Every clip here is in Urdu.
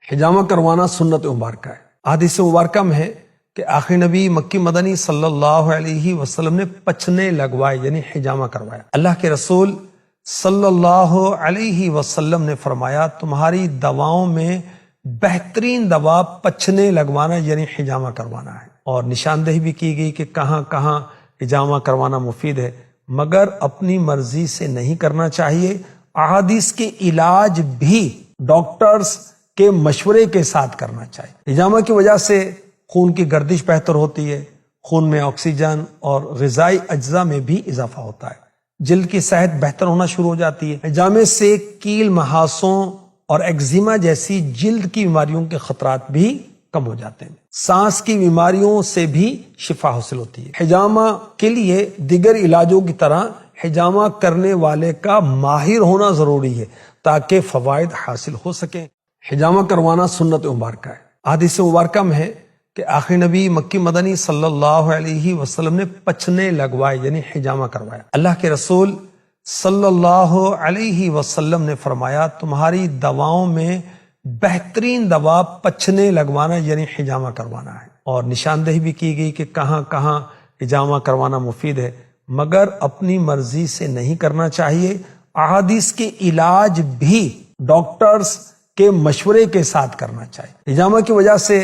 حجامہ کروانا سنت مبارکہ ہے۔ حدیث مبارکہ میں ہے کہ آخری نبی مکی مدنی صلی اللہ علیہ وسلم نے پچھنے لگوائے، یعنی حجامہ کروایا۔ اللہ کے رسول صلی اللہ علیہ وسلم نے فرمایا تمہاری دواؤں میں بہترین دوا پچھنے لگوانا یعنی حجامہ کروانا ہے، اور نشاندہی بھی کی گئی کہ کہاں کہاں حجامہ کروانا مفید ہے، مگر اپنی مرضی سے نہیں کرنا چاہیے۔ احادیث کے علاج بھی ڈاکٹرز کے مشورے کے ساتھ کرنا چاہیے۔ حجامہ کی وجہ سے خون کی گردش بہتر ہوتی ہے، خون میں آکسیجن اور غذائی اجزاء میں بھی اضافہ ہوتا ہے، جلد کی صحت بہتر ہونا شروع ہو جاتی ہے۔ حجامے سے کیل، محاسوں اور ایگزیما جیسی جلد کی بیماریوں کے خطرات بھی کم ہو جاتے ہیں۔ سانس کی بیماریوں سے بھی شفا حاصل ہوتی ہے۔ حجامہ کے لیے دیگر علاجوں کی طرح حجامہ کرنے والے کا ماہر ہونا ضروری ہے تاکہ فوائد حاصل ہو سکیں۔ حجامہ کروانا سنت مبارکہ ہے۔ حدیث مبارکہ میں ہے کہ آخری نبی مکی مدنی صلی اللہ علیہ وسلم نے پچھنے لگوائے، یعنی حجامہ کروایا۔ اللہ کے رسول صلی اللہ علیہ وسلم نے فرمایا تمہاری دواؤں میں بہترین دوا پچھنے لگوانا یعنی حجامہ کروانا ہے، اور نشاندہی بھی کی گئی کہ کہاں کہاں حجامہ کروانا مفید ہے، مگر اپنی مرضی سے نہیں کرنا چاہیے۔ احادیث کے علاج بھی ڈاکٹرز کے مشورے کے ساتھ کرنا چاہیے۔ حجامہ کی وجہ سے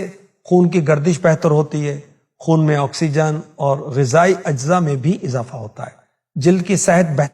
خون کی گردش بہتر ہوتی ہے، خون میں آکسیجن اور غذائی اجزاء میں بھی اضافہ ہوتا ہے، جلد کی صحت بہتر